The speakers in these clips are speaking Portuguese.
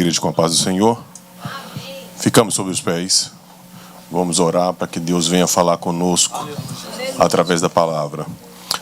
igreja com a paz do Senhor. Ficamos sobre os pés. Vamos orar para que Deus venha falar conosco através da palavra.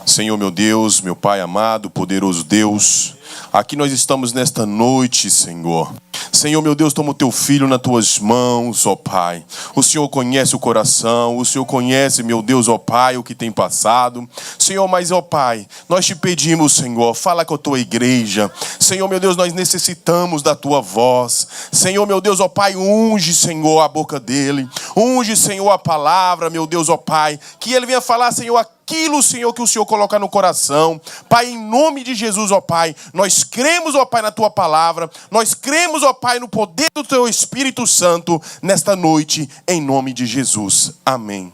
Senhor, meu Deus, meu Pai amado, poderoso Deus, aqui nós estamos nesta noite, Senhor. Senhor, meu Deus, toma o teu filho nas tuas mãos, ó Pai. O Senhor conhece o coração, o Senhor conhece, meu Deus, ó Pai, o que tem passado. Senhor, mas, ó Pai, nós te pedimos, Senhor, fala com a tua igreja. Senhor, meu Deus, nós necessitamos da tua voz. Senhor, meu Deus, ó Pai, unge, Senhor, a boca dele. Unge, Senhor, a palavra, meu Deus, ó Pai. Que ele venha falar, Senhor, aquilo, Senhor, que o Senhor coloca no coração. Pai, em nome de Jesus, ó Pai, nós cremos, ó Pai, na tua palavra. Nós cremos, ó Pai, no poder do teu Espírito Santo nesta noite, em nome de Jesus. Amém.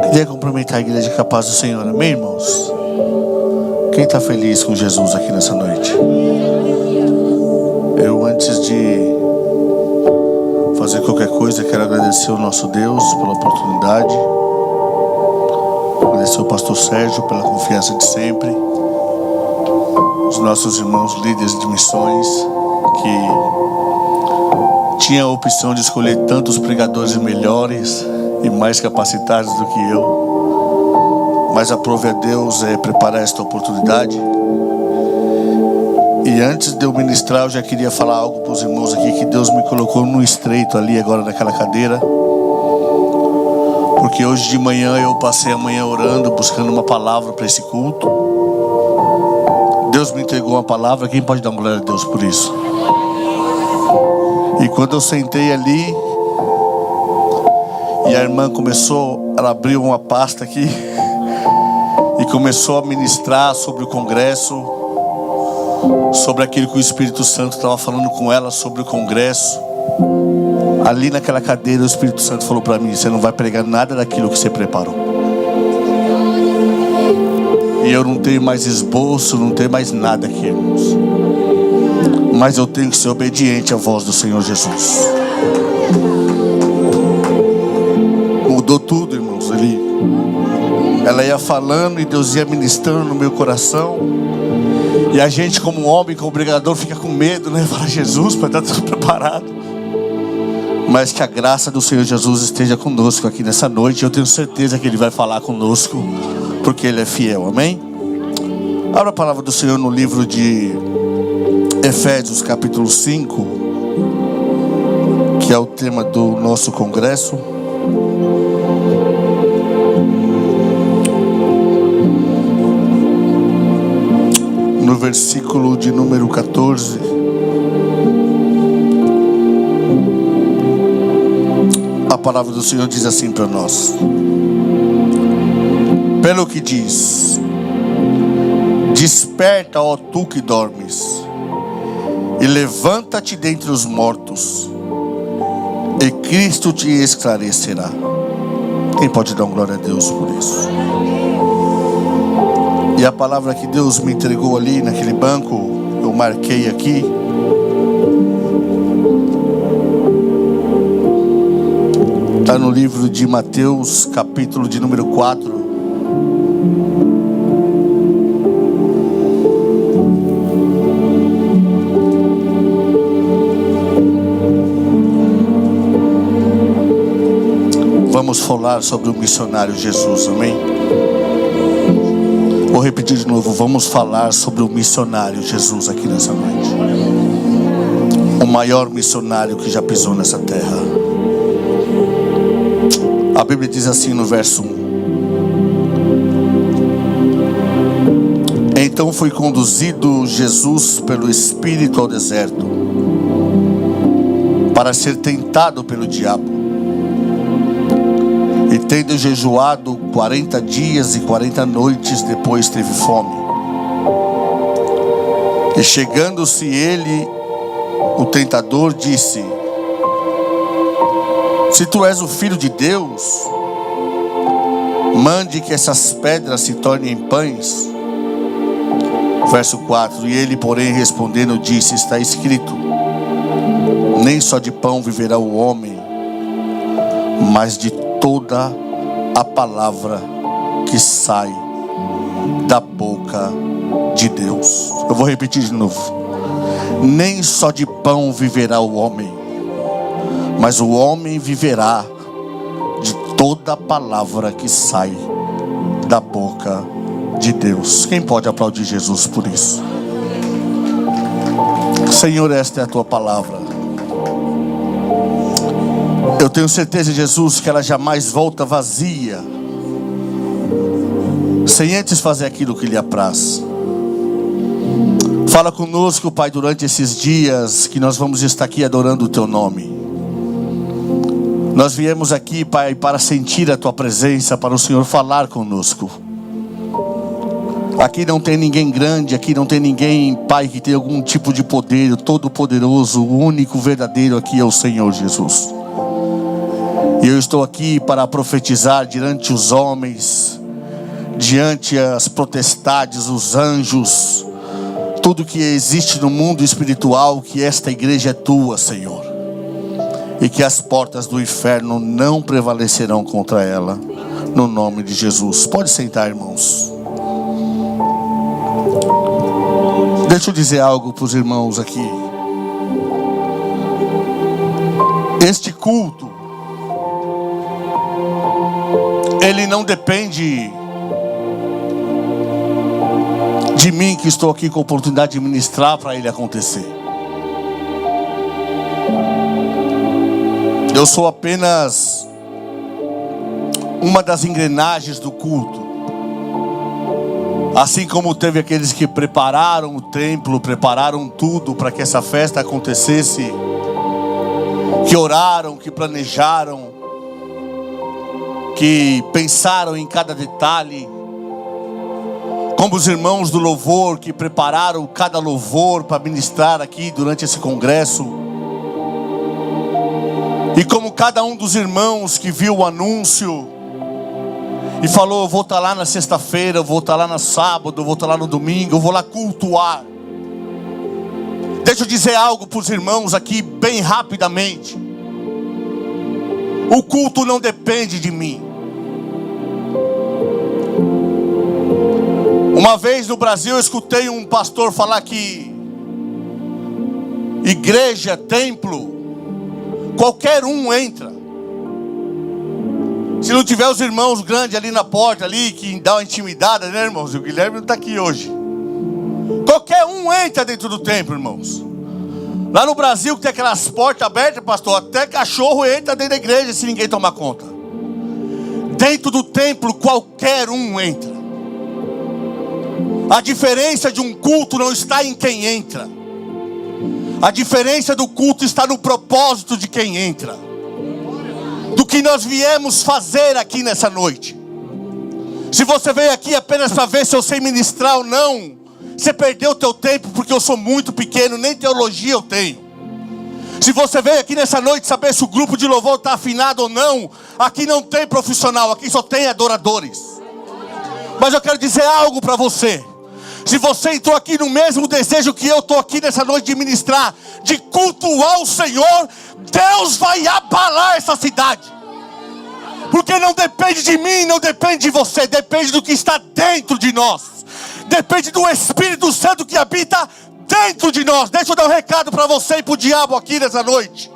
Queria cumprimentar a igreja com a paz do Senhor, amém, irmãos? Quem está feliz com Jesus aqui nessa noite? Eu, antes de fazer qualquer coisa, quero agradecer ao nosso Deus pela oportunidade, agradecer ao pastor Sérgio pela confiança de sempre, os nossos irmãos líderes de missões que tinham a opção de escolher tantos pregadores melhores e mais capacitados do que eu, mas aprove a Deus preparar esta oportunidade. E antes de eu ministrar, eu já queria falar algo para os irmãos aqui, que Deus me colocou no estreito ali agora naquela cadeira, porque hoje de manhã eu passei a manhã orando, buscando uma palavra para esse culto. Deus me entregou uma palavra. Quem pode dar uma glória a Deus por isso? E quando eu sentei ali e a irmã começou, ela abriu uma pasta aqui e começou a ministrar sobre o congresso, sobre aquilo que o Espírito Santo estava falando com ela sobre o congresso. Ali naquela cadeira o Espírito Santo falou para mim: você não vai pregar nada daquilo que você preparou. E eu não tenho mais esboço, não tenho mais nada aqui, irmãos, mas eu tenho que ser obediente à voz do Senhor Jesus. Mudou tudo, irmãos. Ela ia falando e Deus ia ministrando no meu coração. E a gente, como homem, como pregador, fica com medo, né? Fala: Jesus, para estar tudo preparado. Mas que a graça do Senhor Jesus esteja conosco aqui nessa noite. Eu tenho certeza que Ele vai falar conosco, porque Ele é fiel, amém? Abra a palavra do Senhor no livro de Efésios capítulo 5, que é o tema do nosso congresso. No versículo de número 14, a palavra do Senhor diz assim para nós: pelo que diz: desperta, ó tu que dormes, e levanta-te dentre os mortos, e Cristo te esclarecerá. Quem pode dar uma glória a Deus por isso? E a palavra que Deus me entregou ali naquele banco, eu marquei aqui. Está no livro de Mateus, capítulo de número 4. Vamos falar sobre o missionário Jesus, amém? Vou repetir de novo: vamos falar sobre o missionário Jesus aqui nessa noite. O maior missionário que já pisou nessa terra. A Bíblia diz assim no verso 1: então foi conduzido Jesus pelo Espírito ao deserto, para ser tentado pelo diabo. E tendo jejuado 40 dias e 40 noites, depois teve fome. E chegando-se ele, o tentador disse: se tu és o Filho de Deus, mande que essas pedras se tornem pães. Verso 4: e ele, porém, respondendo, disse: está escrito, nem só de pão viverá o homem, mas de toda a palavra que sai da boca de Deus. Eu vou repetir de novo. Nem só de pão viverá o homem, mas o homem viverá de toda palavra que sai da boca de Deus. Quem pode aplaudir Jesus por isso? Senhor, esta é a tua palavra. Eu tenho certeza, Jesus, que ela jamais volta vazia, sem antes fazer aquilo que lhe apraz. Fala conosco, Pai, durante esses dias que nós vamos estar aqui adorando o teu nome. Nós viemos aqui, Pai, para sentir a tua presença, para o Senhor falar conosco. Aqui não tem ninguém grande, aqui não tem ninguém, Pai, que tem algum tipo de poder. O Todo-Poderoso, o único verdadeiro aqui é o Senhor Jesus. E eu estou aqui para profetizar diante os homens, diante as potestades, os anjos, tudo que existe no mundo espiritual, que esta igreja é tua, Senhor. E que as portas do inferno não prevalecerão contra ela, no nome de Jesus. Pode sentar, irmãos. Deixa eu dizer algo para os irmãos aqui. Este culto, ele não depende de mim, que estou aqui com a oportunidade de ministrar, para ele acontecer. Eu sou apenas uma das engrenagens do culto. Assim como teve aqueles que prepararam o templo, prepararam tudo para que essa festa acontecesse, que oraram, que planejaram, que pensaram em cada detalhe, como os irmãos do louvor que prepararam cada louvor para ministrar aqui durante esse congresso, e como cada um dos irmãos que viu o anúncio e falou: eu vou estar lá na sexta-feira, eu vou estar lá no sábado, eu vou estar lá no domingo, eu vou lá cultuar. Deixa eu dizer algo para os irmãos aqui bem rapidamente. O culto não depende de mim. Uma vez no Brasil eu escutei um pastor falar que igreja, templo, qualquer um entra. Se não tiver os irmãos grandes ali na porta ali, que dá uma intimidada, né, irmãos? O Guilherme não está aqui hoje. Qualquer um entra dentro do templo, irmãos. Lá no Brasil que tem aquelas portas abertas, pastor, até cachorro entra dentro da igreja se ninguém tomar conta. Dentro do templo qualquer um entra. A diferença de um culto não está em quem entra. A diferença do culto está no propósito de quem entra, do que nós viemos fazer aqui nessa noite. Se você veio aqui apenas para ver se eu sei ministrar ou não, você perdeu o teu tempo, porque eu sou muito pequeno, nem teologia eu tenho. Se você veio aqui nessa noite saber se o grupo de louvor está afinado ou não, aqui não tem profissional, aqui só tem adoradores. Mas eu quero dizer algo para você. Se você entrou aqui no mesmo desejo que eu estou aqui nessa noite de ministrar, de cultuar o Senhor, Deus vai abalar essa cidade. Porque não depende de mim, não depende de você, depende do que está dentro de nós. Depende do Espírito Santo que habita dentro de nós. Deixa eu dar um recado para você e para o diabo aqui nessa noite.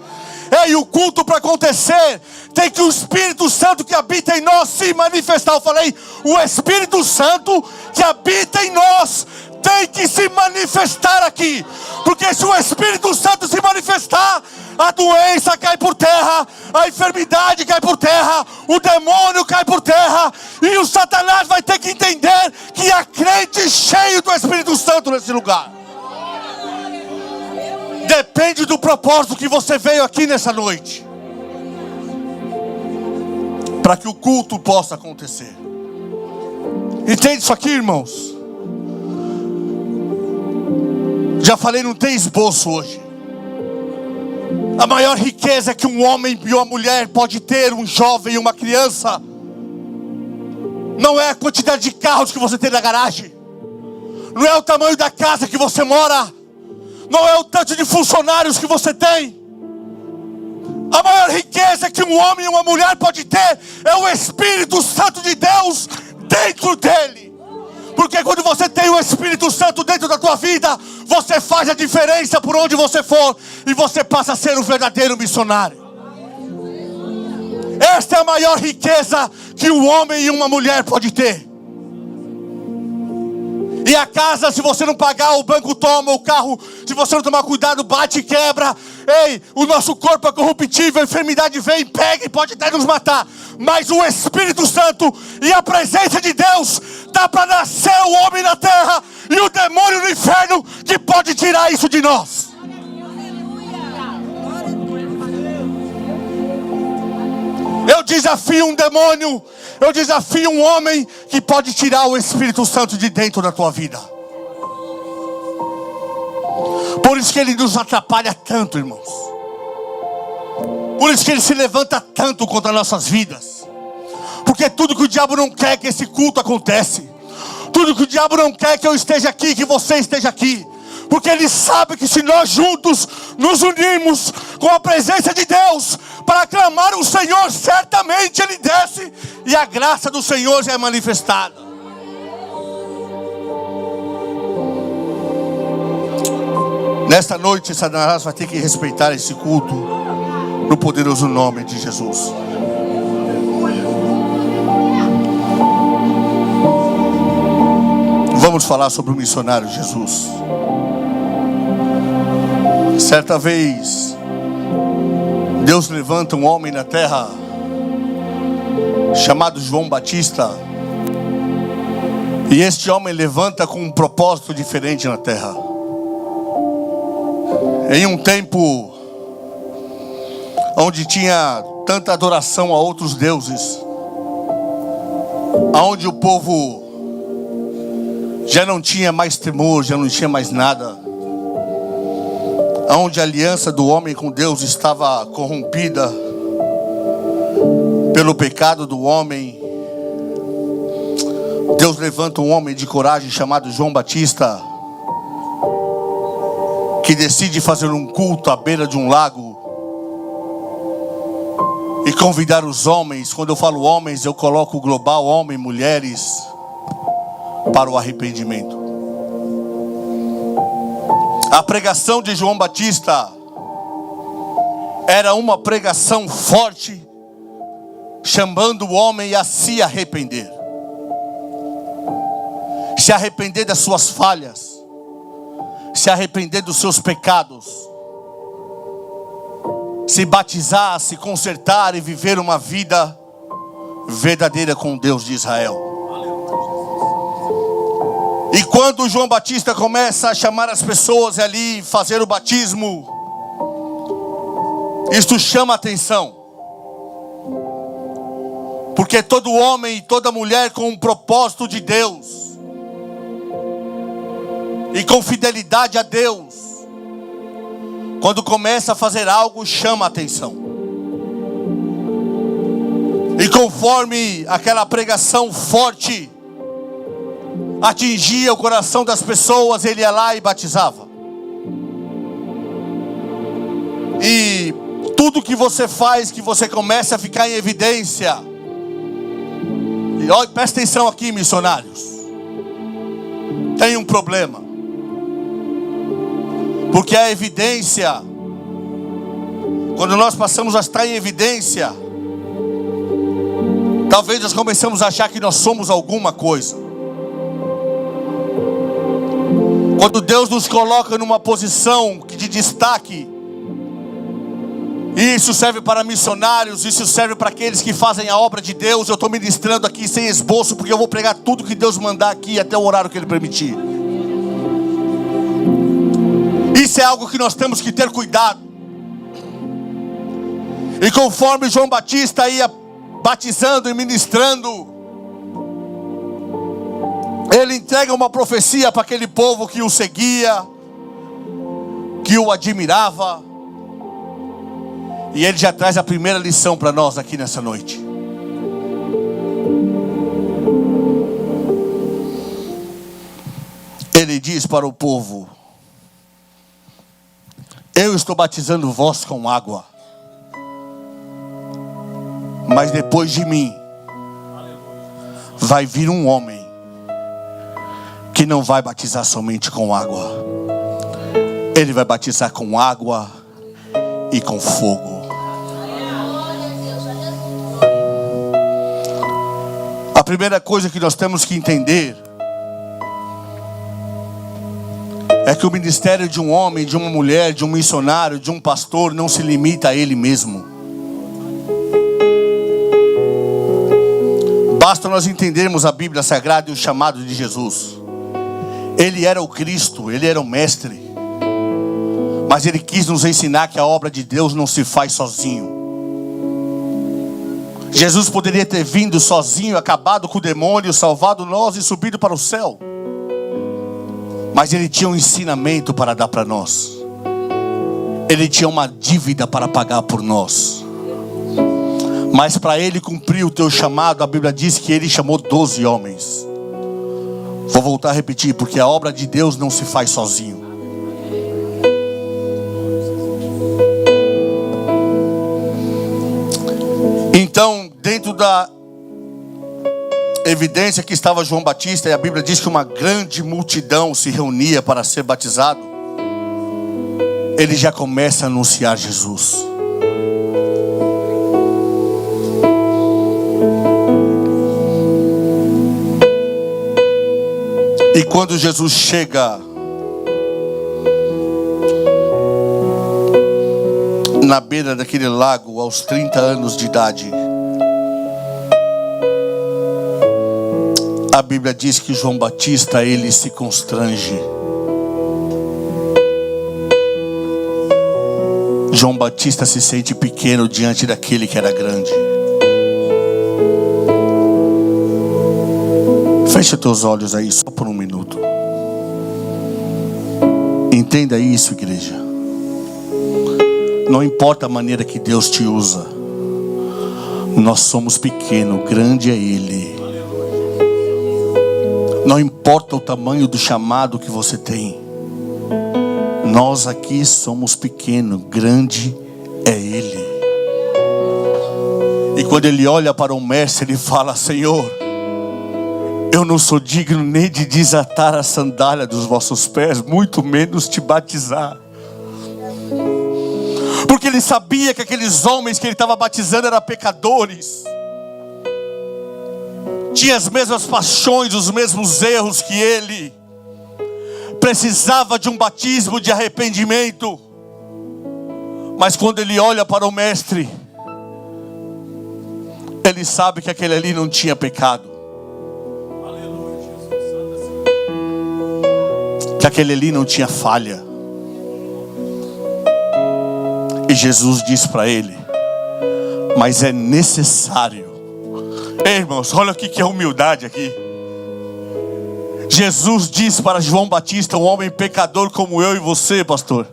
E o culto para acontecer, tem que o Espírito Santo que habita em nós se manifestar. Eu falei, o Espírito Santo que habita em nós tem que se manifestar aqui. Porque se o Espírito Santo se manifestar, a doença cai por terra, a enfermidade cai por terra, o demônio cai por terra, e o Satanás vai ter que entender que há crente cheio do Espírito Santo nesse lugar. Depende do propósito que você veio aqui nessa noite, para que o culto possa acontecer. Entende isso aqui, irmãos? Já falei, não tem esboço hoje. A maior riqueza que um homem e uma mulher pode ter, um jovem e uma criança, não é a quantidade de carros que você tem na garagem, não é o tamanho da casa que você mora, não é o tanto de funcionários que você tem. A maior riqueza que um homem e uma mulher pode ter é o Espírito Santo de Deus dentro dele. Porque Porque quando você tem o Espírito Santo dentro da tua vida, você faz a diferença por onde você for, e você passa a ser um verdadeiro missionário. Esta é a maior riqueza que um homem e uma mulher pode ter. E a casa, se você não pagar, o banco toma. O carro, se você não tomar cuidado, bate e quebra. Ei, o nosso corpo é corruptível, a enfermidade vem, pega e pode até nos matar. Mas o Espírito Santo e a presença de Deus dá para nascer o homem na terra e o demônio no inferno que pode tirar isso de nós. Eu desafio um demônio, eu desafio um homem que pode tirar o Espírito Santo de dentro da tua vida. Por isso que ele nos atrapalha tanto, irmãos. Por isso que ele se levanta tanto contra nossas vidas. Porque tudo que o diabo não quer que esse culto acontece. Tudo que o diabo não quer que eu esteja aqui, que você esteja aqui. Porque ele sabe que se nós juntos nos unirmos com a presença de Deus para clamar o Senhor, certamente ele desce e a graça do Senhor já é manifestada. Nesta noite, Satanás vai ter que respeitar esse culto no poderoso nome de Jesus. Vamos falar sobre o missionário Jesus. Certa vez, Deus levanta um homem na terra chamado João Batista. E este homem levanta com um propósito diferente na terra. Em um tempo onde tinha tanta adoração a outros deuses, onde o povo já não tinha mais temor, já não tinha mais nada, onde a aliança do homem com Deus estava corrompida pelo pecado do homem, Deus levanta um homem de coragem chamado João Batista, que decide fazer um culto à beira de um lago e convidar os homens. Quando eu falo homens, eu coloco global, homem, mulheres, para o arrependimento. A pregação de João Batista era uma pregação forte, chamando o homem a se arrepender. Se arrepender das suas falhas, se arrepender dos seus pecados, se batizar, se consertar e viver uma vida verdadeira com o Deus de Israel. E quando João Batista começa a chamar as pessoas ali, fazer o batismo, isto chama a atenção. Porque todo homem e toda mulher com um propósito de Deus e com fidelidade a Deus, quando começa a fazer algo, chama a atenção. E conforme aquela pregação forte atingia o coração das pessoas, ele ia lá e batizava. E tudo que você faz, que você começa a ficar em evidência. E olha, presta atenção aqui, missionários. Tem um problema. Porque a evidência, quando nós passamos a estar em evidência, talvez nós começamos a achar que nós somos alguma coisa. Quando Deus nos coloca numa posição de destaque, isso serve para missionários, isso serve para aqueles que fazem a obra de Deus. Eu estou ministrando aqui sem esboço, porque eu vou pregar tudo que Deus mandar aqui até o horário que Ele permitir. Isso é algo que nós temos que ter cuidado. E conforme João Batista ia batizando e ministrando, ele entrega uma profecia para aquele povo que o seguia, que o admirava. E ele já traz a primeira lição para nós aqui nessa noite. Ele diz para o povo: eu estou batizando vós com água, mas depois de mim vai vir um homem que não vai batizar somente com água. Ele vai batizar com água e com fogo. A primeira coisa que nós temos que entender é que o ministério de um homem, de uma mulher, de um missionário, de um pastor não se limita a ele mesmo. Basta nós entendermos a Bíblia Sagrada e o chamado de Jesus. Ele era o Cristo, ele era o Mestre. Mas ele quis nos ensinar que a obra de Deus não se faz sozinho. Jesus poderia ter vindo sozinho, acabado com o demônio, salvado nós e subido para o céu. Mas ele tinha um ensinamento para dar para nós. Ele tinha uma dívida para pagar por nós. Mas para ele cumprir o teu chamado, a Bíblia diz que ele chamou 12 homens. Vou voltar a repetir, porque a obra de Deus não se faz sozinho. Então, dentro da evidência que estava João Batista, e a Bíblia diz que uma grande multidão se reunia para ser batizado, ele já começa a anunciar Jesus. E quando Jesus chega na beira daquele lago aos 30 anos de idade, a Bíblia diz que João Batista, ele se constrange. João Batista se sente pequeno diante daquele que era grande. Fecha teus olhos aí só por um minuto. Entenda isso, igreja. Não importa a maneira que Deus te usa, nós somos pequenos, grande é Ele. Não importa o tamanho do chamado que você tem, nós aqui somos pequenos, grande é Ele. E quando Ele olha para o mestre, Ele fala: Senhor, eu não sou digno nem de desatar a sandália dos vossos pés, muito menos te batizar. Porque ele sabia que aqueles homens que ele estava batizando eram pecadores, tinha as mesmas paixões, os mesmos erros que ele. Precisava de um batismo de arrependimento. Mas quando ele olha para o mestre, ele sabe que aquele ali não tinha pecado, que aquele ali não tinha falha. E Jesus diz para ele: mas é necessário. Ei, irmãos, olha o que é humildade aqui. Jesus diz para João Batista, um homem pecador como eu e você, pastor: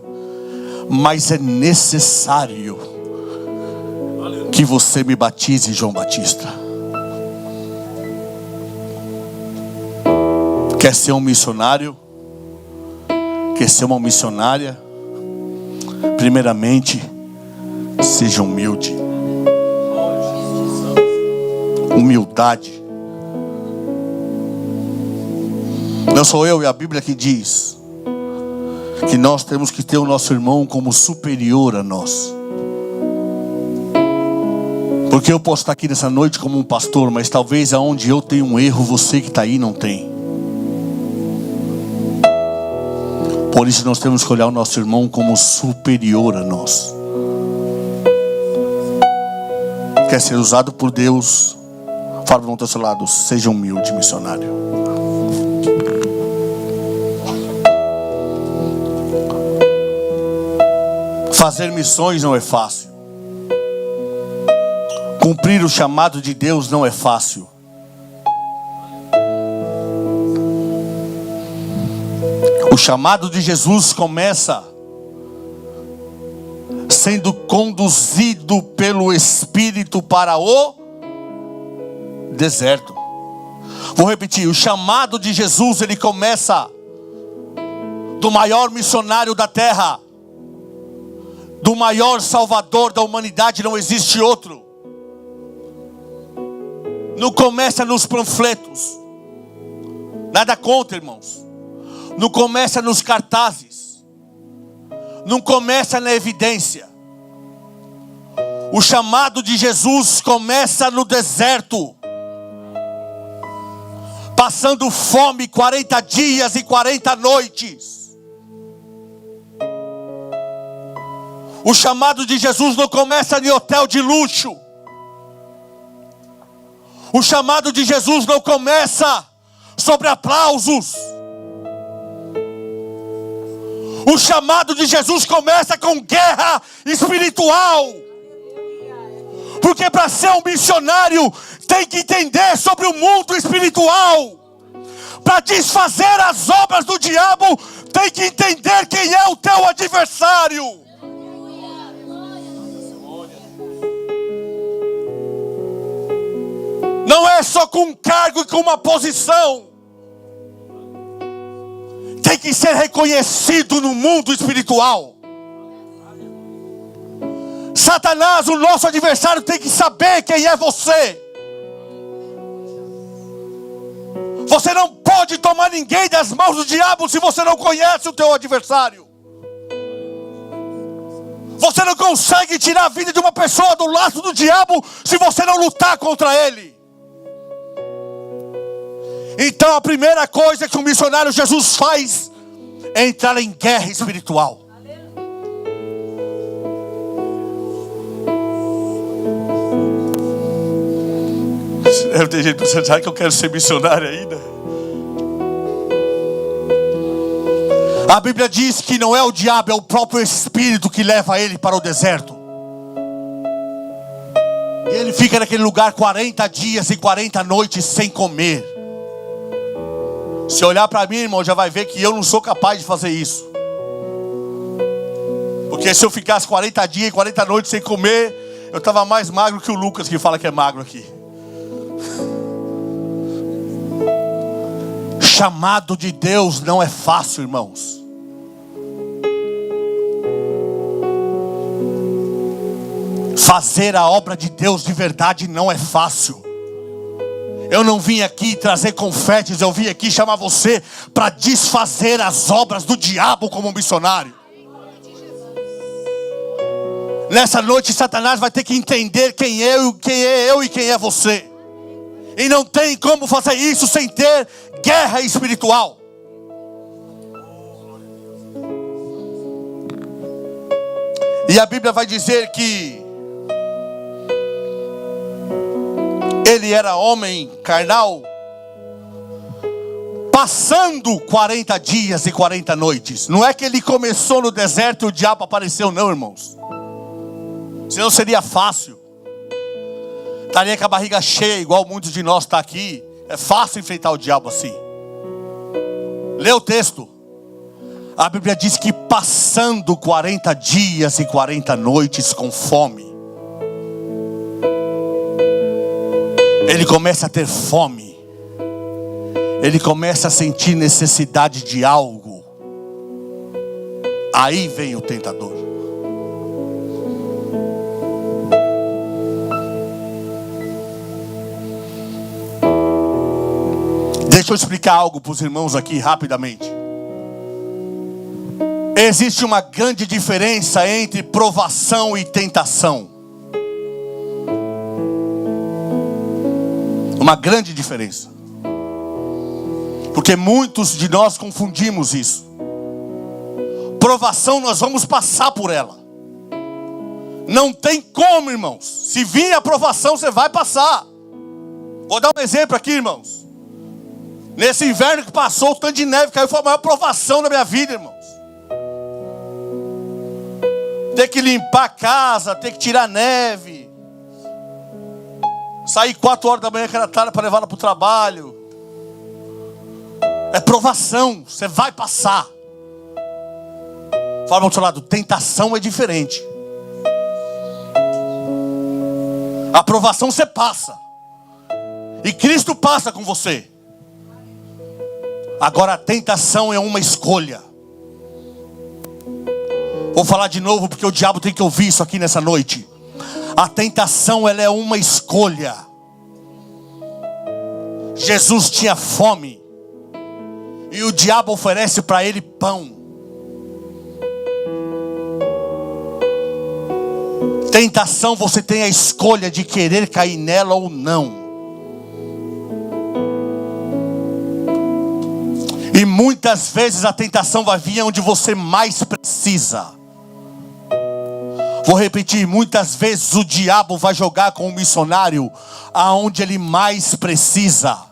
mas é necessário que você me batize, João Batista. Quer ser um missionário? Quer ser uma missionária? Primeiramente, seja humilde. Humildade. Não sou eu, é a Bíblia que diz que nós temos que ter o nosso irmão como superior a nós. Porque eu posso estar aqui nessa noite como um pastor, mas talvez aonde eu tenho um erro, você que está aí não tem. Por isso nós temos que olhar o nosso irmão como superior a nós. Quer ser usado por Deus? Fala para o teu lado: seja humilde, missionário. Fazer missões não é fácil. Cumprir o chamado de Deus não é fácil. O chamado de Jesus começa sendo conduzido pelo Espírito para o deserto. Vou repetir: o chamado de Jesus, ele começa do maior missionário da terra, do maior salvador da humanidade, não existe outro. Não começa nos panfletos, Nada contra, irmãos. Não começa nos cartazes. Não começa na evidência. O chamado de Jesus começa no deserto. Passando fome 40 dias e 40 noites. O chamado de Jesus não começa em hotel de luxo. O chamado de Jesus não começa sobre aplausos. O chamado de Jesus começa com guerra espiritual. Porque para ser um missionário tem que entender sobre o mundo espiritual. Para desfazer as obras do diabo tem que entender quem é o teu adversário. Não é só com um cargo e com uma posição. Tem que ser reconhecido no mundo espiritual. Satanás, o nosso adversário, tem que saber quem é você. Você não pode tomar ninguém das mãos do diabo se você não conhece o teu adversário. Você não consegue tirar a vida de uma pessoa do laço do diabo se você não lutar contra ele. Então a primeira coisa que o missionário Jesus faz é entrar em guerra espiritual. Tem gente pensando, será que eu quero ser missionário ainda? A Bíblia diz que não é o diabo, é o próprio Espírito que leva ele para o deserto. E ele fica naquele lugar 40 dias e 40 noites sem comer. Se olhar para mim, irmão, já vai ver que eu não sou capaz de fazer isso. Porque se eu ficasse 40 dias e 40 noites sem comer, eu estava mais magro que o Lucas, que fala que é magro aqui. Chamado de Deus não é fácil, irmãos. Fazer a obra de Deus de verdade não é fácil. Eu não vim aqui trazer confetes, eu vim aqui chamar você para desfazer as obras do diabo como missionário. Nessa noite Satanás vai ter que entender quem é eu e quem é você. E não tem como fazer isso sem ter guerra espiritual. E a Bíblia vai dizer que ele era homem carnal, passando 40 dias e 40 noites. Não é que ele começou no deserto e o diabo apareceu, não, irmãos. Senão seria fácil. Estaria com a barriga cheia, igual muitos de nós estão aqui. É fácil enfrentar o diabo assim. Lê o texto. A Bíblia diz que passando 40 dias e 40 noites com fome, ele começa a ter fome. Ele começa a sentir necessidade de algo. Aí vem o tentador. Deixa eu explicar algo para os irmãos aqui rapidamente. Existe uma grande diferença entre provação e tentação. Uma grande diferença. Porque muitos de nós confundimos isso. Provação, nós vamos passar por ela. Não tem como, irmãos. Se vir a provação, você vai passar. Vou dar um exemplo aqui, irmãos. Nesse inverno que passou, o tanto de neve caiu, foi a maior provação da minha vida, irmãos. Ter que limpar a casa, ter que tirar neve. Sair 4 horas da manhã, aquela tarde, para levar ela para o trabalho. É provação, você vai passar. Fala ao seu lado, tentação é diferente. A provação você passa. E Cristo passa com você. Agora a tentação é uma escolha. Vou falar de novo porque o diabo tem que ouvir isso aqui nessa noite. A tentação, ela é uma escolha. Jesus tinha fome. E o diabo oferece para ele pão. Tentação, você tem a escolha de querer cair nela ou não. E muitas vezes a tentação vai vir onde você mais precisa. Vou repetir, muitas vezes o diabo vai jogar com o missionário aonde ele mais precisa.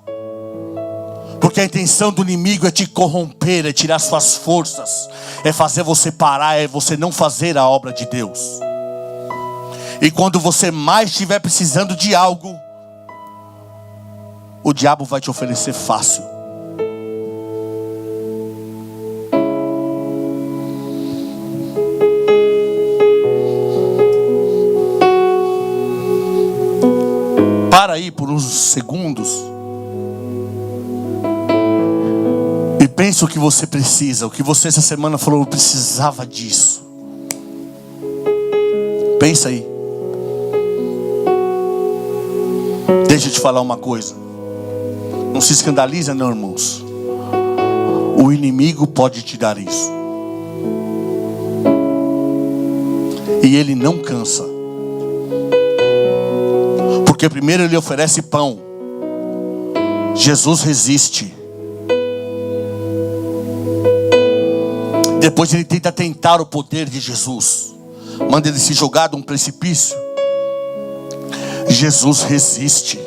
Porque a intenção do inimigo é te corromper, é tirar suas forças, é fazer você parar, é você não fazer a obra de Deus. E quando você mais estiver precisando de algo, o diabo vai te oferecer fácil. Para aí por uns segundos e pensa o que você precisa. O que você essa semana falou, eu precisava disso. Pensa aí. Deixa eu te falar uma coisa. Não se escandaliza não, irmãos. O inimigo pode te dar isso. E ele não cansa. Porque primeiro ele oferece pão. Jesus resiste. Depois ele tenta tentar o poder de Jesus. Manda ele se jogar de um precipício. Jesus resiste.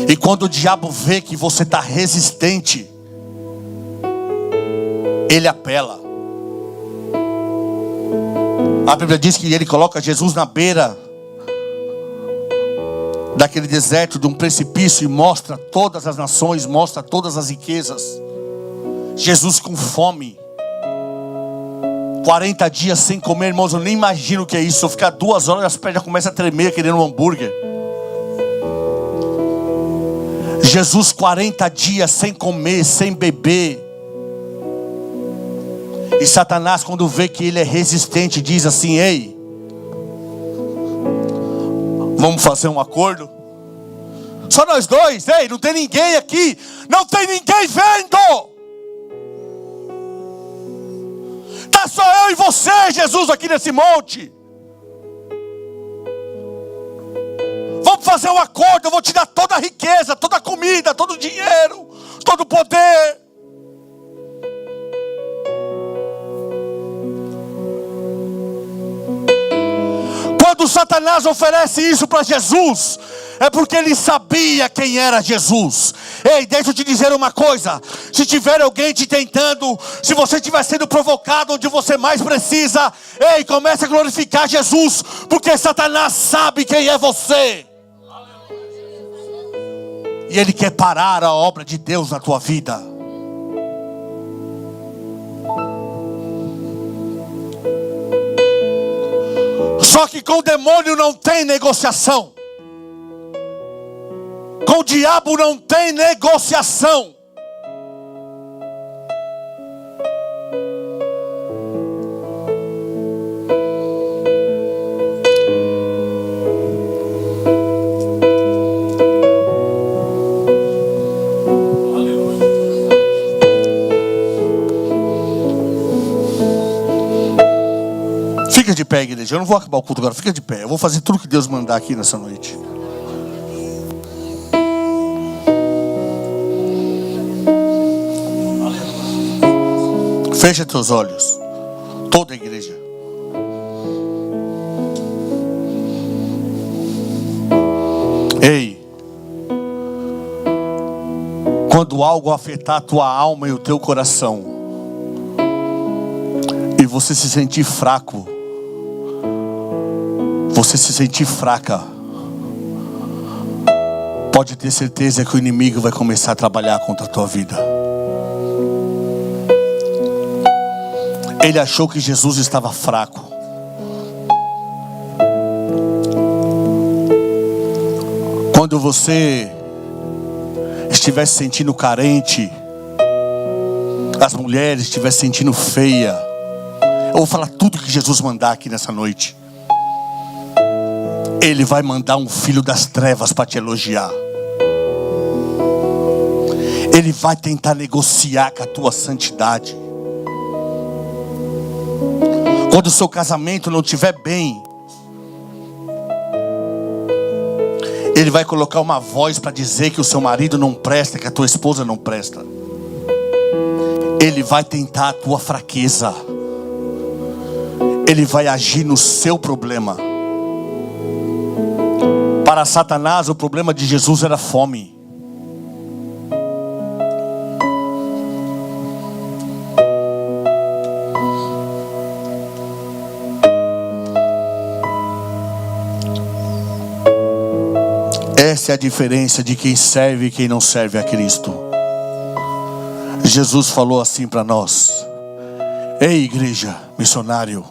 E quando o diabo vê que você está resistente, ele apela. A Bíblia diz que ele coloca Jesus na beira daquele deserto, de um precipício, e mostra todas as nações, mostra todas as riquezas. Jesus com fome, 40 dias sem comer, irmãos, eu nem imagino o que é isso. Se eu ficar 2 horas, as pernas começam a tremer querendo um hambúrguer. Jesus 40 dias sem comer, sem beber. E Satanás, quando vê que ele é resistente, diz assim: ei, vamos fazer um acordo? Só nós dois, ei, não tem ninguém aqui. Não tem ninguém vendo. Tá só eu e você, Jesus, aqui nesse monte. Vamos fazer um acordo. Eu vou te dar toda a riqueza, toda a comida, todo o dinheiro, todo o poder. Quando Satanás oferece isso para Jesus, é porque ele sabia quem era Jesus. Ei, deixa eu te dizer uma coisa. Se tiver alguém te tentando, se você estiver sendo provocado onde você mais precisa, ei, comece a glorificar Jesus, porque Satanás sabe quem é você. E ele quer parar a obra de Deus na tua vida. Só que com o demônio não tem negociação. Com o diabo não tem negociação. Fica de pé, igreja. Eu não vou acabar o culto agora. Fica de pé. Eu vou fazer tudo que Deus mandar aqui nessa noite. Fecha teus olhos. Toda a igreja. Ei. Quando algo afetar a tua alma e o teu coração, e você se sentir fraco, você se sentir fraca, pode ter certeza que o inimigo vai começar a trabalhar contra a tua vida. Ele achou que Jesus estava fraco. Quando você estiver se sentindo carente, as mulheres estiver se sentindo feia, eu vou falar tudo que Jesus mandar aqui nessa noite. Ele vai mandar um filho das trevas para te elogiar. Ele vai tentar negociar com a tua santidade. Quando o seu casamento não estiver bem, ele vai colocar uma voz para dizer que o seu marido não presta, que a tua esposa não presta. Ele vai tentar a tua fraqueza. Ele vai agir no seu problema. Para Satanás, o problema de Jesus era fome. Essa é a diferença de quem serve e quem não serve a Cristo. Jesus falou assim para nós: ei, igreja, missionário,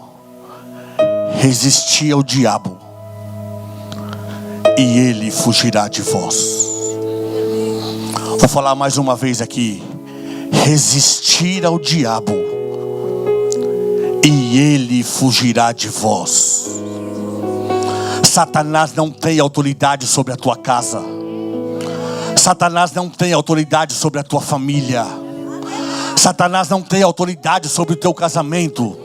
resisti ao diabo e ele fugirá de vós. Vou falar mais uma vez aqui: resistir ao diabo e ele fugirá de vós. Satanás não tem autoridade sobre a tua casa. Satanás não tem autoridade sobre a tua família. Satanás não tem autoridade sobre o teu casamento.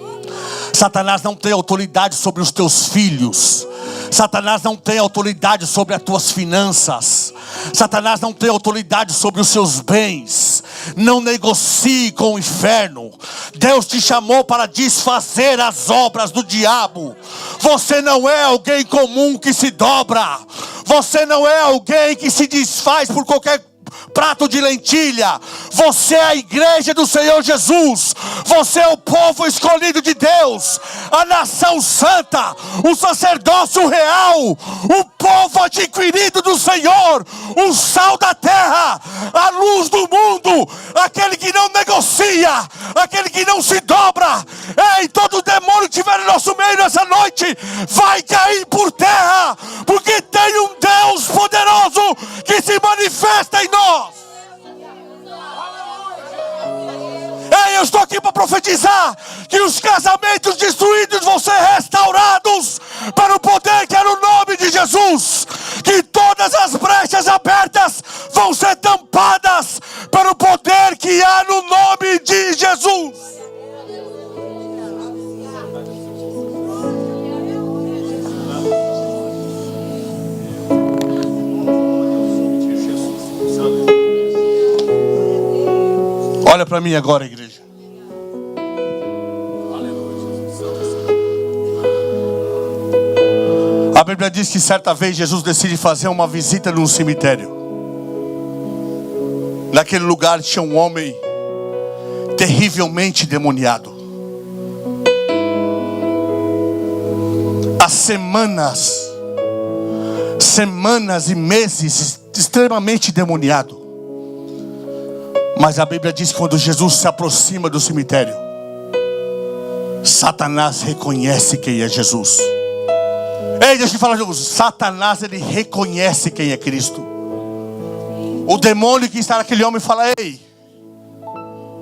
Satanás não tem autoridade sobre os teus filhos. Satanás não tem autoridade sobre as tuas finanças. Satanás não tem autoridade sobre os seus bens. Não negocie com o inferno. Deus te chamou para desfazer as obras do diabo. Você não é alguém comum que se dobra. Você não é alguém que se desfaz por qualquer prato de lentilha. Você é a igreja do Senhor Jesus. Você é o povo escolhido de Deus, a nação santa, o sacerdócio real, o povo adquirido do Senhor, o sal da terra, a luz do mundo, aquele que não negocia, aquele que não se dobra. Ei, todo demônio que estiver no nosso meio nessa noite vai cair por terra, porque tem um Deus poderoso que se manifesta em nós. Ei, eu estou aqui para profetizar que os casamentos destruídos vão ser restaurados para o poder que é no nome de Jesus. Que todas as brechas abertas vão ser tampadas para o poder que há no nome de Jesus. Olha para mim agora, igreja. A Bíblia diz que certa vez Jesus decide fazer uma visita num cemitério. Naquele lugar tinha um homem terrivelmente demoniado. Há semanas e meses extremamente demoniado. Mas a Bíblia diz que quando Jesus se aproxima do cemitério, Satanás reconhece quem é Jesus. Ei, deixa eu falar de novo. Satanás, ele reconhece quem é Cristo. O demônio que está naquele homem fala: ei,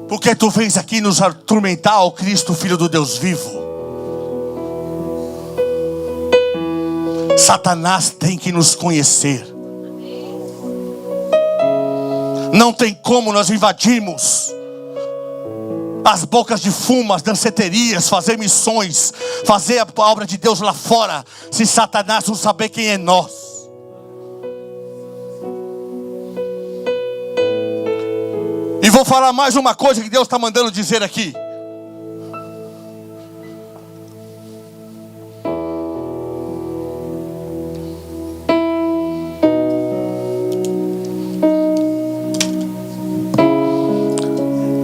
por que tu vens aqui nos atormentar, ó Cristo, Filho do Deus vivo? Satanás tem que nos conhecer. Não tem como nós invadirmos as bocas de fumo, as danceterias, fazer missões, fazer a obra de Deus lá fora, se Satanás não saber quem é nós. E vou falar mais uma coisa que Deus está mandando dizer aqui.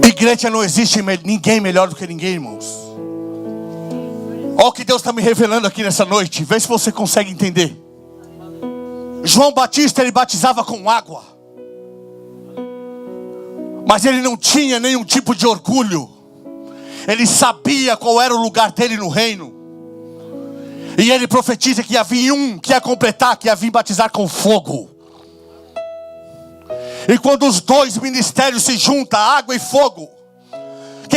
Igreja, não existe ninguém melhor do que ninguém, irmãos. Olha o que Deus está me revelando aqui nessa noite. Vê se você consegue entender. João Batista, ele batizava com água, mas ele não tinha nenhum tipo de orgulho. Ele sabia qual era o lugar dele no reino. E ele profetiza que havia um que ia completar, que ia vir batizar com fogo. E quando os dois ministérios se juntam, água e fogo,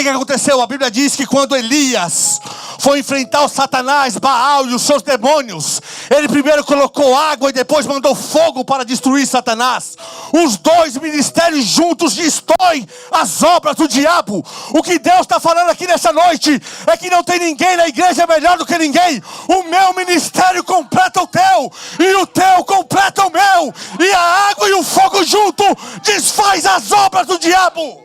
que aconteceu? A Bíblia diz que quando Elias foi enfrentar o Satanás, Baal e os seus demônios, ele primeiro colocou água e depois mandou fogo para destruir Satanás. Os dois ministérios juntos destroem as obras do diabo. O que Deus está falando aqui nessa noite é que não tem ninguém na igreja melhor do que ninguém. O meu ministério completa o teu, e o teu completa o meu, e a água e o fogo junto desfaz as obras do diabo.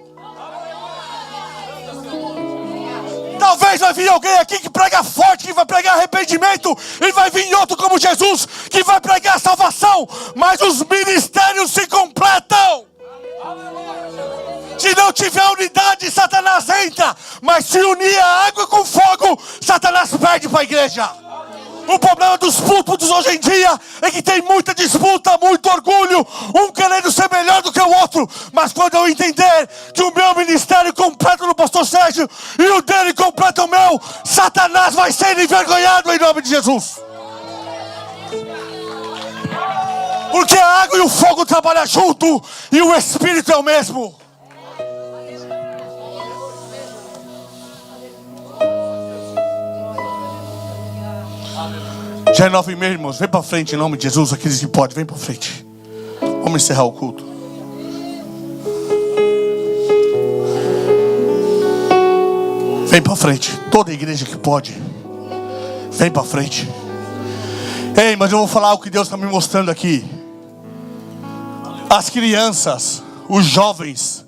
Talvez vai vir alguém aqui que prega forte, que vai pregar arrependimento, e vai vir outro como Jesus, que vai pregar salvação, mas os ministérios se completam. Se não tiver unidade, Satanás entra, mas se unir a água com fogo, Satanás perde para a igreja. O problema dos púlpitos hoje em dia é que tem muita disputa, muito orgulho, um querendo ser melhor do que o outro. Mas quando eu entender que o meu ministério completa no pastor Sérgio e o dele completa o meu, Satanás vai ser envergonhado em nome de Jesus. Porque a água e o fogo trabalham junto e o Espírito é o mesmo. Já é 9h30, irmãos. Vem para frente em nome de Jesus. Aqueles que podem, vem para frente. Vamos encerrar o culto. Vem para frente. Toda a igreja que pode, vem para frente. Ei, mas eu vou falar o que Deus está me mostrando aqui. As crianças, os jovens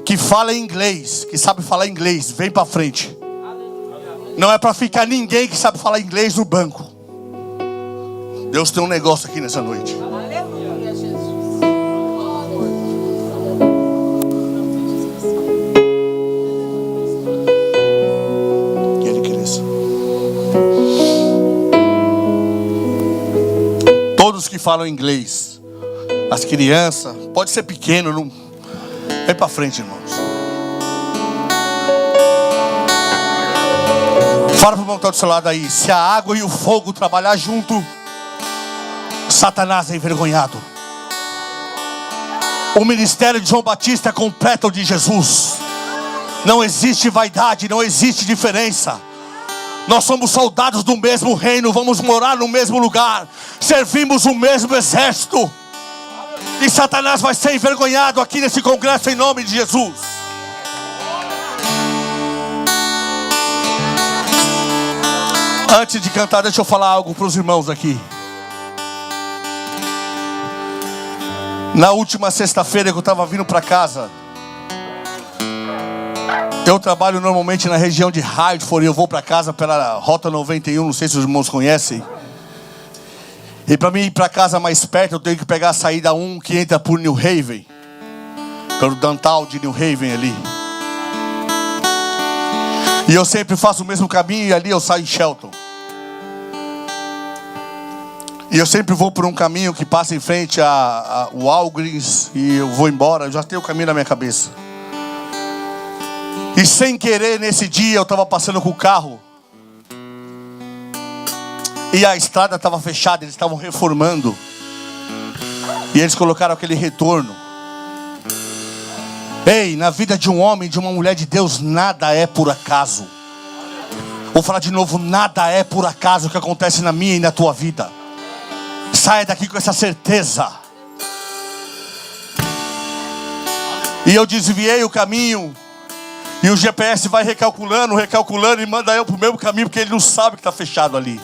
que falam inglês, que sabem falar inglês, vem para frente. Não é para ficar ninguém que sabe falar inglês no banco. Deus tem um negócio aqui nessa noite. Aleluia, Jesus. Que ele cresça. Todos que falam inglês, as crianças, pode ser pequeno, não... Vem para frente, irmãos. Fala para o irmão que está do seu lado aí. Se a água e o fogo trabalhar junto, Satanás é envergonhado. O ministério de João Batista é completo de Jesus. Não existe vaidade, não existe diferença. Nós somos soldados do mesmo reino, vamos morar no mesmo lugar, servimos o mesmo exército. E Satanás vai ser envergonhado aqui nesse congresso em nome de Jesus. Antes de cantar, deixa eu falar algo para os irmãos aqui. Na última sexta-feira que eu estava vindo para casa, eu trabalho normalmente na região de Hartford e eu vou para casa pela Rota 91, não sei se os irmãos conhecem. E para mim ir para casa mais perto, eu tenho que pegar a saída 1 que entra por New Haven, pelo downtown de New Haven ali. E eu sempre faço o mesmo caminho e ali eu saio em Shelton. E eu sempre vou por um caminho que passa em frente a Walgreens e eu vou embora, eu já tenho o caminho na minha cabeça. E sem querer, nesse dia, eu estava passando com o carro. E a estrada estava fechada, eles estavam reformando. E eles colocaram aquele retorno. Ei, na vida de um homem, de uma mulher de Deus, nada é por acaso. Vou falar de novo, nada é por acaso que acontece na minha e na tua vida. Saia daqui com essa certeza. E eu desviei o caminho. E o GPS vai recalculando e manda eu para o mesmo caminho, porque ele não sabe que está fechado ali.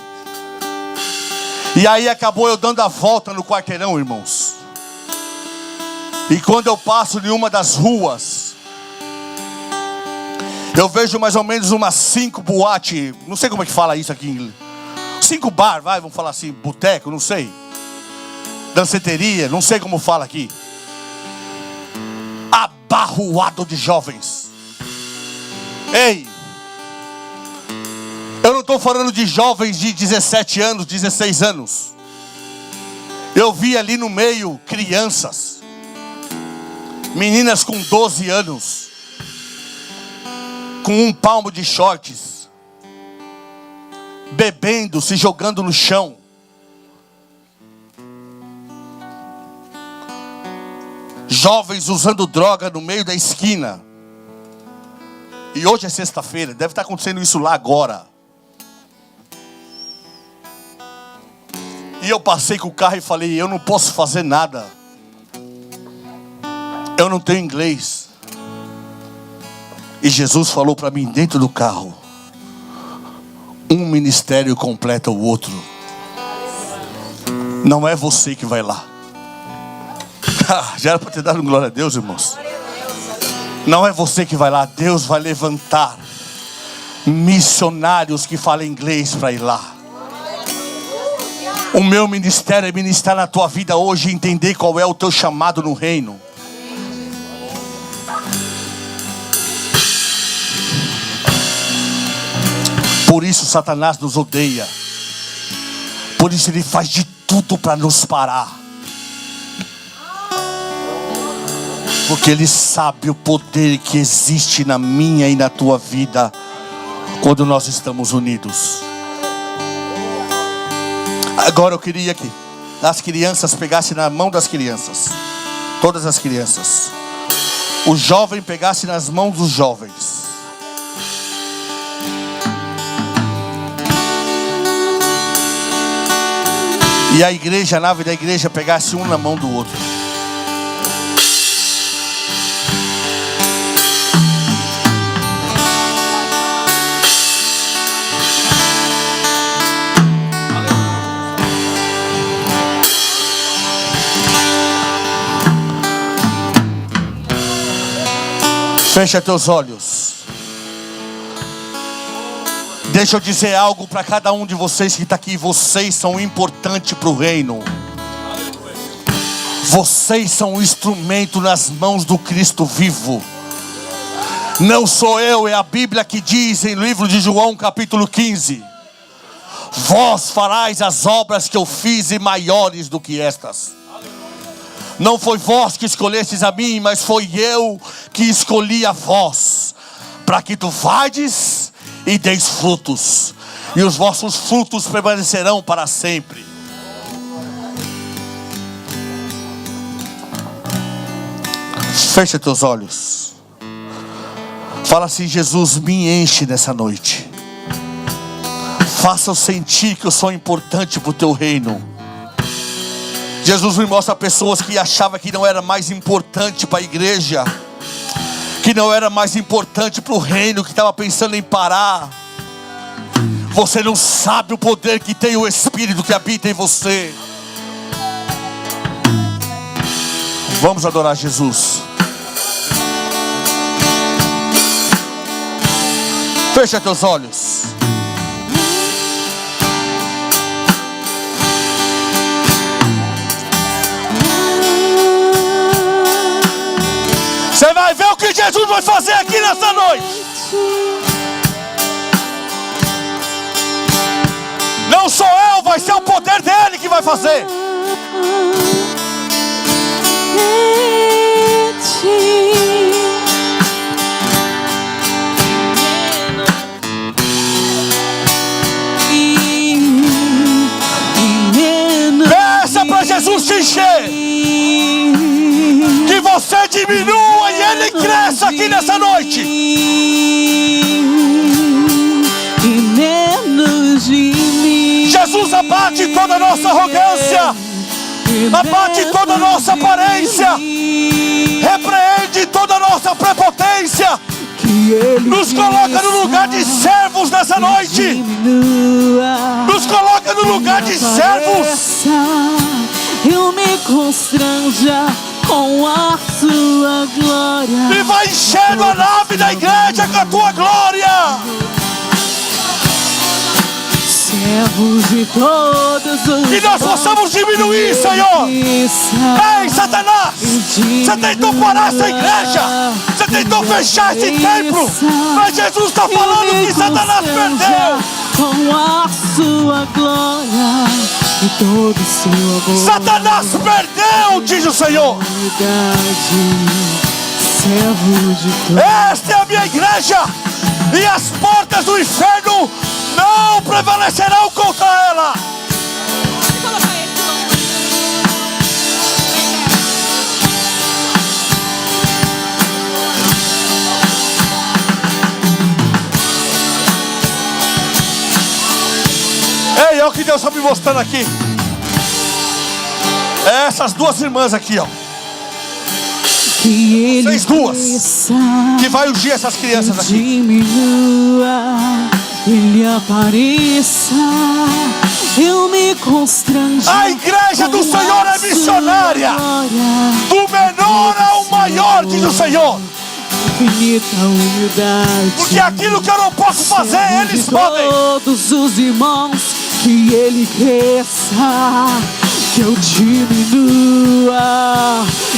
E aí acabou eu dando a volta no quarteirão, irmãos. E quando eu passo em uma das ruas, eu vejo mais ou menos umas 5 boates. Não sei como é que fala isso aqui em inglês. 5 bar, vamos falar assim, boteco, não sei. Danceteria, não sei como fala aqui. Abarroado de jovens. Ei, eu não estou falando de jovens de 17 anos, 16 anos. Eu vi ali no meio crianças, meninas com 12 anos, com um palmo de shorts, bebendo, se jogando no chão. Jovens usando droga no meio da esquina. E hoje é sexta-feira, deve estar acontecendo isso lá agora. E eu passei com o carro e falei, eu não posso fazer nada. Eu não tenho inglês. E Jesus falou para mim dentro do carro, um ministério completa o outro. Não é você que vai lá. Já era para ter dado glória a Deus, irmãos. Não é você que vai lá. Deus vai levantar missionários que falam inglês para ir lá. O meu ministério é ministrar na tua vida hoje e entender qual é o teu chamado no reino. Por isso Satanás nos odeia. Por isso ele faz de tudo para nos parar. Porque ele sabe o poder que existe na minha e na tua vida quando nós estamos unidos. Agora eu queria que as crianças pegassem na mão das crianças. Todas as crianças. O jovem pegasse nas mãos dos jovens. E a igreja, a nave da igreja pegasse um na mão do outro. Fecha teus olhos. Deixa eu dizer algo para cada um de vocês que está aqui. Vocês são importantes para o reino. Vocês são um instrumento nas mãos do Cristo vivo. Não sou eu, é a Bíblia que diz em livro de João capítulo 15: vós farais as obras que eu fiz e maiores do que estas. Não foi vós que escolhestes a mim, mas foi eu que escolhi a vós, para que tu vades e deis frutos, e os vossos frutos permanecerão para sempre. Fecha teus olhos. Fala assim: Jesus, me enche nessa noite. Faça eu sentir que eu sou importante para o teu reino. Jesus me mostra pessoas que achavam que não era mais importante para a igreja, que não era mais importante para o reino, que estava pensando em parar. Você não sabe o poder que tem o Espírito que habita em você. Vamos adorar Jesus. Fecha teus olhos. Você vai ver o que Jesus vai fazer aqui nessa noite. Não sou eu, vai ser o poder dele que vai fazer. Peça para Jesus te encher. Que você diminua e ele cresça aqui nessa noite. E menos de mim. Jesus, abate toda a nossa arrogância, abate toda a nossa aparência, repreende toda a nossa prepotência. Nos coloca no lugar de servos nessa noite. Nos coloca no lugar de servos. Eu me constranja com a sua glória. E vai enchendo a nave da igreja com a tua glória. Servos de todos os. Que nós possamos diminuir, Senhor. Ei, Satanás, você tentou parar essa igreja, você tentou fechar esse templo, mas Jesus está falando que Satanás perdeu. Com a sua glória e todo o seu amor. Satanás perdeu, diz o Senhor. Servo de todos. Esta é a minha igreja, e as portas do inferno não prevalecerão contra ela. o que Deus está me mostrando aqui. É essas duas irmãs aqui, ó. Que ele Vocês duas cresça, que vai ungir essas crianças aqui. diminua, ele apareça, eu me constranjo. A igreja do Senhor é missionária. Do menor ao maior, diz o Senhor. Infinita humildade. Porque aquilo que eu não posso fazer, eles podem. Todos os irmãos, que ele cresça, que eu diminua,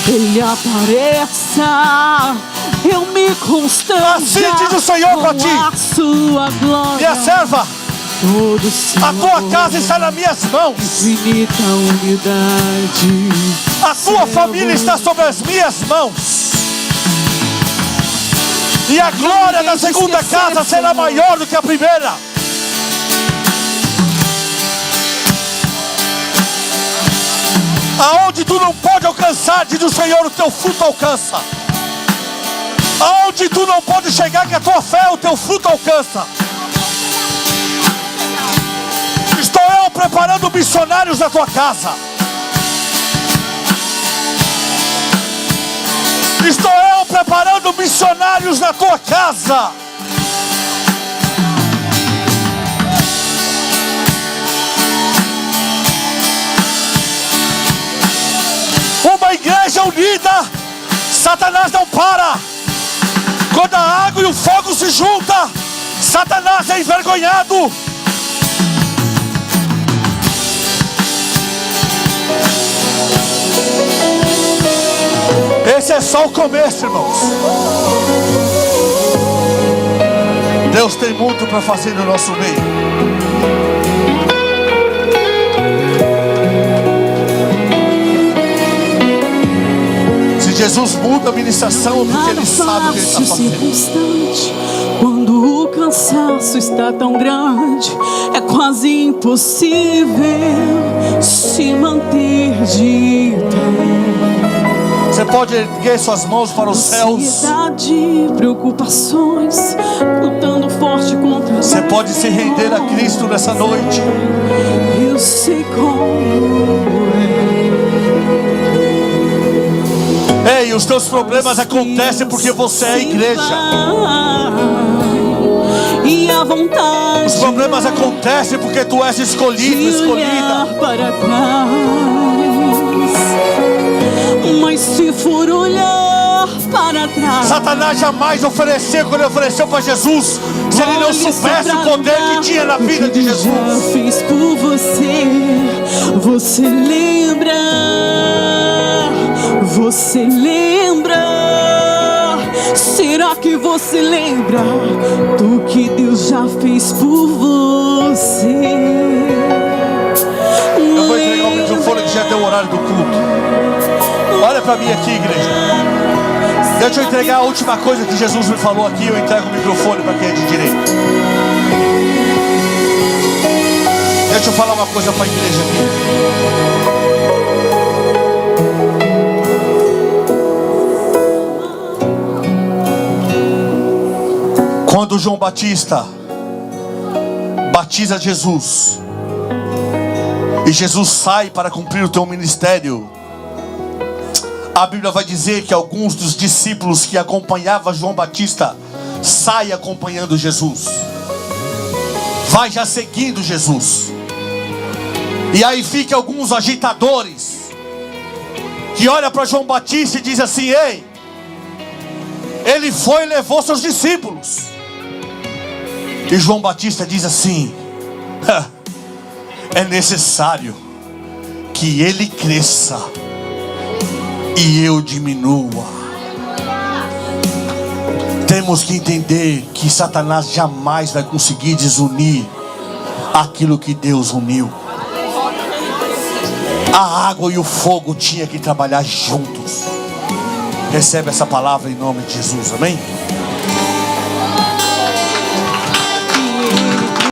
ele apareça, eu me constranja. Assim diz o Senhor para ti. A sua glória. Minha serva, a tua casa está nas minhas mãos. Infinita humildade. A tua família está sobre as minhas mãos. E a glória da segunda casa será maior do que a primeira. Aonde tu não pode alcançar, diz o Senhor, o teu fruto alcança. Aonde tu não pode chegar, que a tua fé, o teu fruto alcança. Estou eu preparando missionários na tua casa. Estou eu preparando missionários na tua casa. Uma igreja unida, Satanás não para. Quando a água e o fogo se juntam, Satanás é envergonhado. Esse é só o começo, irmãos. Deus tem muito para fazer no nosso meio. Se Jesus muda a ministração, é porque Ele sabe o que Ele está fazendo. Quando o cansaço está tão grande, é quase impossível se manter de pé. Você pode erguer suas mãos para os céus. Ansiedade, preocupações, lutando forte contra. Você pode se render a Cristo nessa noite. Eu sei como é. Ei, os teus problemas acontecem porque você é a igreja. E a vontade. Os problemas acontecem porque tu és escolhido, escolhida. Para trás. Mas se for olhar para trás, Satanás jamais ofereceu quando ele ofereceu para Jesus, se ele não soubesse o poder que tinha na vida de Jesus. Já fiz por você. Você lembra? Você lembra? Será que você lembra do que Deus já fez por você? Eu vou entregar o microfone que já deu o horário do culto. Olha para mim aqui, igreja. Deixa eu entregar a última coisa que Jesus me falou aqui. Eu entrego o microfone para quem é de direito. Deixa eu falar uma coisa para a igreja aqui. Quando João Batista batiza Jesus e Jesus sai para cumprir o teu ministério, a Bíblia vai dizer que alguns dos discípulos que acompanhavam João Batista saem acompanhando Jesus, vai já seguindo Jesus. E aí fica alguns agitadores que olham para João Batista e dizem assim: ei, ele foi e levou seus discípulos. E João Batista diz assim: é necessário que ele cresça e eu diminua. Temos que entender que Satanás jamais vai conseguir desunir aquilo que Deus uniu. A água e o fogo tinham que trabalhar juntos. Recebe essa palavra em nome de Jesus, amém?